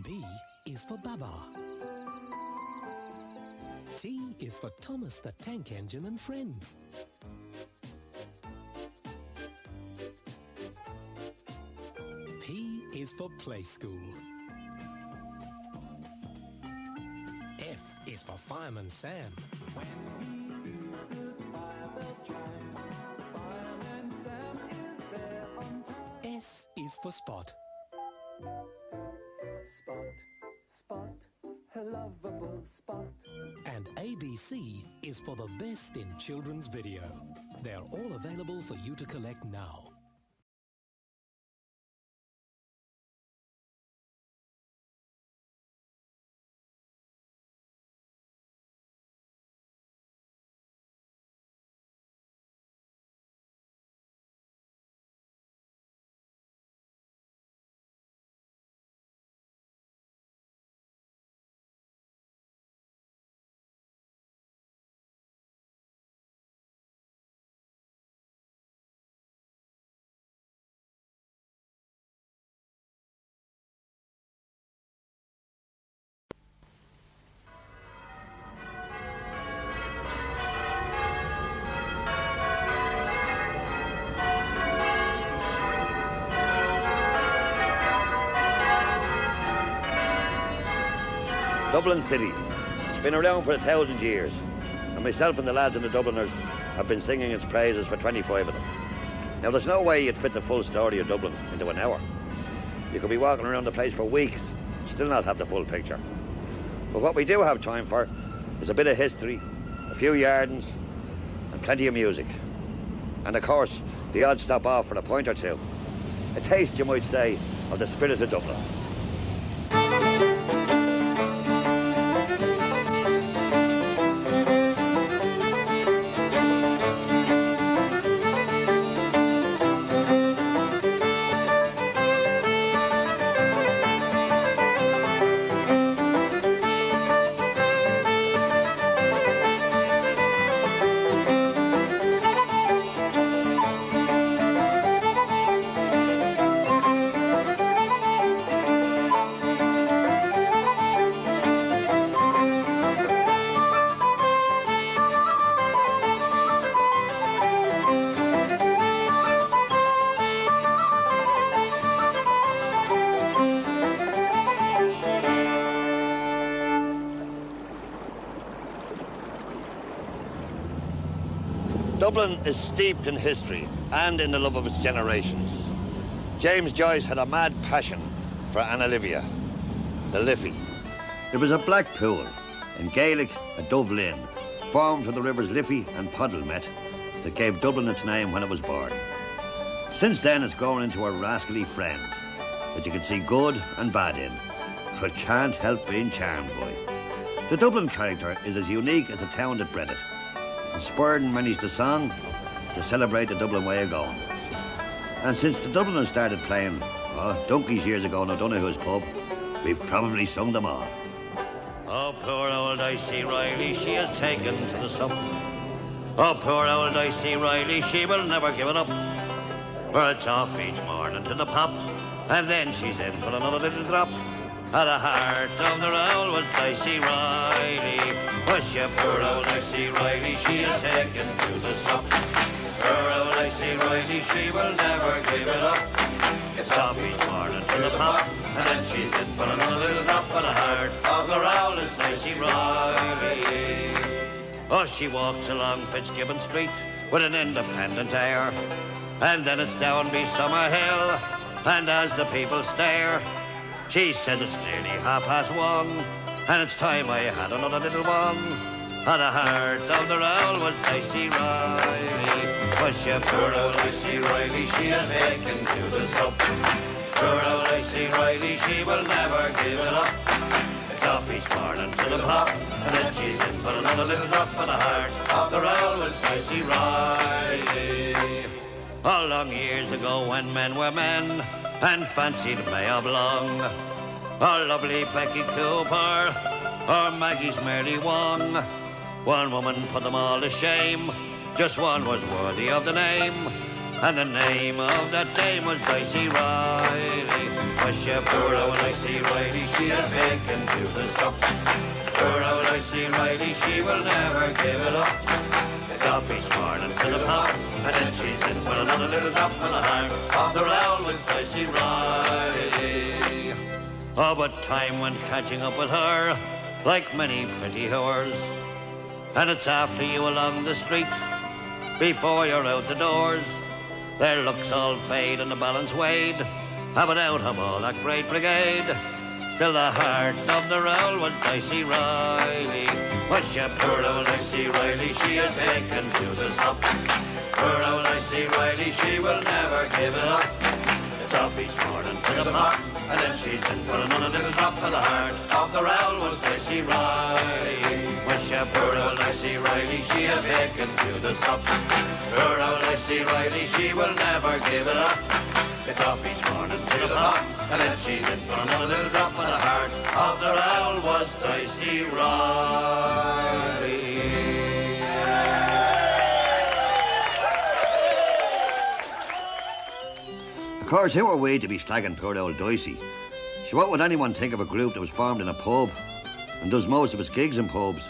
B is for Baba. T is for Thomas the Tank Engine and friends. P is for Play School. F is for Fireman Sam. When he hears the fire bell chime, Fireman Sam is there on time. S is for Spot. Spot, Spot, a lovable Spot. And ABC is for the best in children's video. They're all available for you to collect now. Dublin City. It's been around for 1,000 years, and myself and the lads and the Dubliners have been singing its praises for 25 of them. Now, there's no way you'd fit the full story of Dublin into an hour. You could be walking around the place for weeks, still not have the full picture. But what we do have time for is a bit of history, a few yardens, and plenty of music. And of course, the odd stop off for a point or two. A taste, you might say, of the spirit of Dublin. Dublin is steeped in history and in the love of its generations. James Joyce had a mad passion for Anna Livia, the Liffey. It was a black pool, in Gaelic a Dove Lane, formed where the rivers Liffey and Puddle met, that gave Dublin its name when it was born. Since then it's grown into a rascally friend that you can see good and bad in, but can't help being charmed by. The Dublin character is as unique as the town that bred it, inspired many's the song to celebrate the Dublin way of going. And since the Dubliners started playing, donkeys years ago in O'Donoghue's pub, we've probably sung them all. Oh, poor old Dicey Riley, she is taken to the sup. Oh, poor old Dicey Riley, she will never give it up. For it's off each morning to the pop, and then she's in for another little drop. At the heart of the rowl was Dicey Riley. Was she poor old Dicey Riley, she is taken to the sup. Poor old Dicey Riley, she will never give it up. It's off each morning to the pop, and then she's in for another little drop. At the heart of the rowl is Dicey Riley. Oh, she walks along Fitzgibbon Street with an independent air, and then it's down by Summer Hill, and as the people stare, she says it's nearly 1:30, and it's time I had another little one. At the heart of the rowl was Dicey Riley. Was she poor old Dicey Riley, she is taken to the sup. Poor old Dicey Riley, she will never give it up. It's off each morning to the pop, and then she's in for another little drop. At the heart of the rowl was Dicey Riley. Oh, long years ago when men were men and fancied May Oblong, or lovely Becky Cooper, or Maggie's Mary Wong, one woman put them all to shame, just one was worthy of the name, and the name of that dame was Dicey Riley. Wish you poor old Icy Riley, she has taken to the sup. Poor old Icy Riley, she will never give it up. It's off each morning to the pub, and then she's in for another little drop on the heart of the rowl with Icy Riley. Oh, but time went catching up with her, like many pretty whores. And it's after you along the street, before you're out the doors. Their looks all fade and the balance weighed, but out of all that great brigade, still the heart of the roll was Icy Riley. Was she poor old Icy Riley, she has taken to the sup. Poor old Icy Riley, she will never give it up. It's off each morning to the pot, and then she's in for another little drop of the heart of the roll was Icy Riley. Was she poor old Icy Riley, she has taken to the sup. Poor old Icy Riley, she will never give it up. It's off each morning to the pot, and then she's in for another little drop of the heart of the rowl was Icy Riley. Of course, who are we to be slagging poor old Dicey? So what would anyone think of a group that was formed in a pub and does most of its gigs in pubs?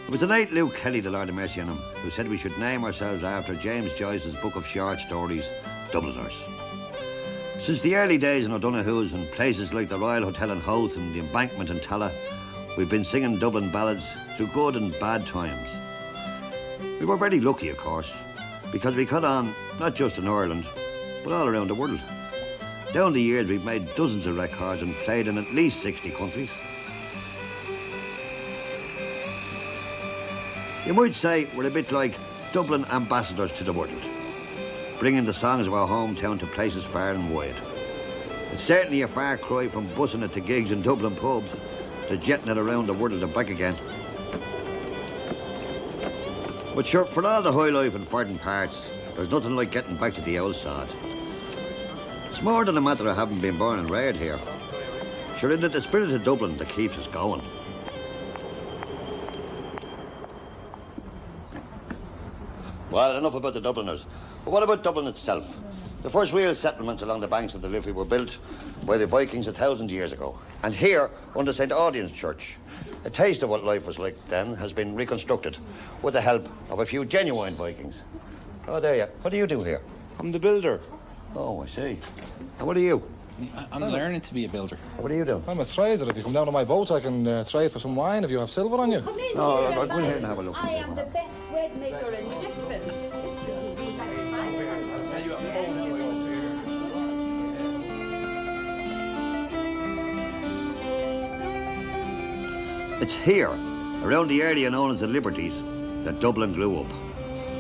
It was the late Luke Kelly, the Lord of mercy on him, who said we should name ourselves after James Joyce's book of short stories, Dubliners. Since the early days in O'Donoghue's and places like the Royal Hotel in Howth and the Embankment in Talla, we've been singing Dublin ballads through good and bad times. We were very lucky, of course, because we caught on not just in Ireland, but all around the world. Down the years, we've made dozens of records and played in at least 60 countries. You might say we're a bit like Dublin ambassadors to the world, bringing the songs of our hometown to places far and wide. It's certainly a far cry from bussing it to gigs in Dublin pubs to jetting it around the world and back again. But sure, for all the high life in foreign parts, there's nothing like getting back to the old sod. It's more than a matter of having been born and reared here. Sure, isn't it the spirit of Dublin that keeps us going? Well, enough about the Dubliners. But what about Dublin itself? The first real settlements along the banks of the Liffey were built by the Vikings 1,000 years ago. And here, under St. Audien's Church, a taste of what life was like then has been reconstructed with the help of a few genuine Vikings. Oh, there you. What do you do here? I'm the builder. Oh, I see. And what are you? I'm learning to be a builder. What are you doing? I'm a trader. If you come down to my boat, I can trade for some wine if you have silver on you. Come in No, here, I'll go in here and have a look. I am the best bread maker in Diffin. It's here, around the area known as the Liberties, that Dublin grew up.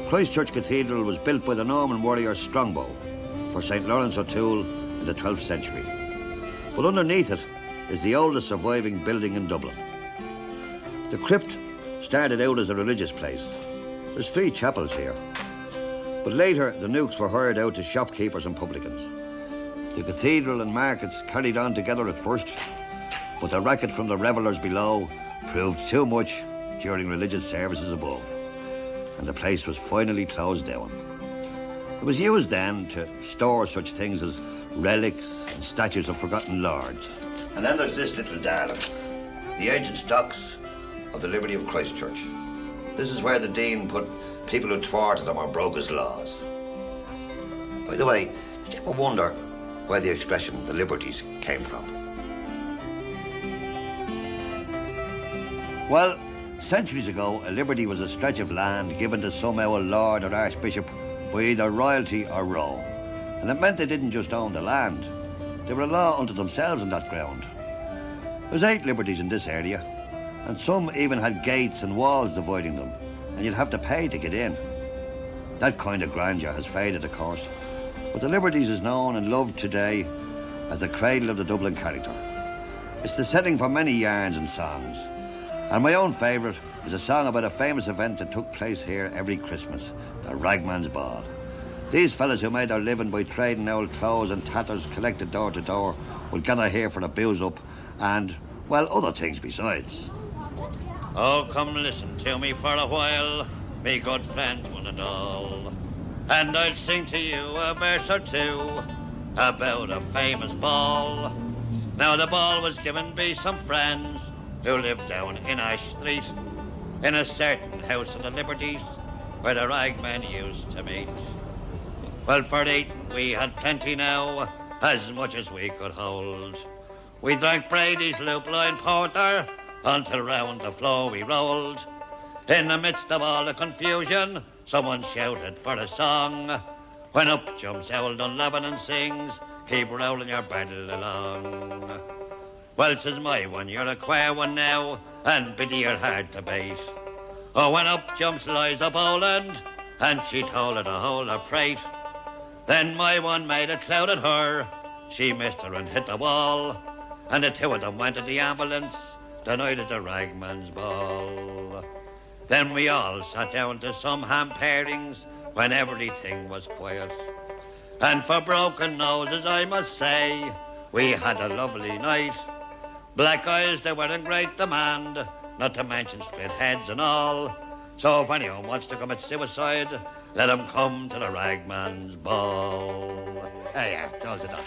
Christchurch Cathedral was built by the Norman warrior Strongbow for St. Lawrence O'Toole in the 12th century. But underneath it is the oldest surviving building in Dublin. The crypt started out as a religious place. There's 3 chapels here. But later, the nooks were hired out to shopkeepers and publicans. The cathedral and markets carried on together at first, but the racket from the revellers below proved too much during religious services above, and the place was finally closed down. It was used then to store such things as relics and statues of forgotten lords. And then there's this little darling, the ancient stocks of the Liberty of Christchurch. This is where the Dean put people who thwarted him or broke his laws. By the way, did you ever wonder where the expression the Liberties came from? Well, centuries ago, a liberty was a stretch of land given to somehow a lord or archbishop by either royalty or row. And it meant they didn't just own the land. They were a law unto themselves on that ground. There's 8 liberties in this area, and some even had gates and walls dividing them, and you'd have to pay to get in. That kind of grandeur has faded, of course, but the Liberties is known and loved today as the cradle of the Dublin character. It's the setting for many yarns and songs. And my own favourite is a song about a famous event that took place here every Christmas, the Ragman's Ball. These fellas who made their living by trading old clothes and tatters collected door to door would gather here for a booze up and, well, other things besides. Oh, come listen to me for a while, me good friends one and all, and I'll sing to you a verse or two about a famous ball. Now the ball was given by some friends who lived down in Ash Street, in a certain house of the Liberties, where the ragmen used to meet. Well, for eating we had plenty now, as much as we could hold. We drank Brady's loop-line porter, until round the floor we rolled. In the midst of all the confusion, someone shouted for a song. When up jumps old Dunlavin and sings, keep rolling your barrel along. Well, 'tis my one, you're a queer one now, and biddy you're hard to beat. Oh, when up jumps Liza Boland, and she told her the whole of prate. Then my one made a cloud at her, she missed her and hit the wall, and the two of them went to the ambulance the night of the ragman's ball. Then we all sat down to some ham pairings when everything was quiet. And for broken noses, I must say, we had a lovely night. Black eyes, they were in great demand, not to mention split heads and all. So if anyone wants to commit suicide, let him come to the ragman's ball. Hey, yeah, told you that.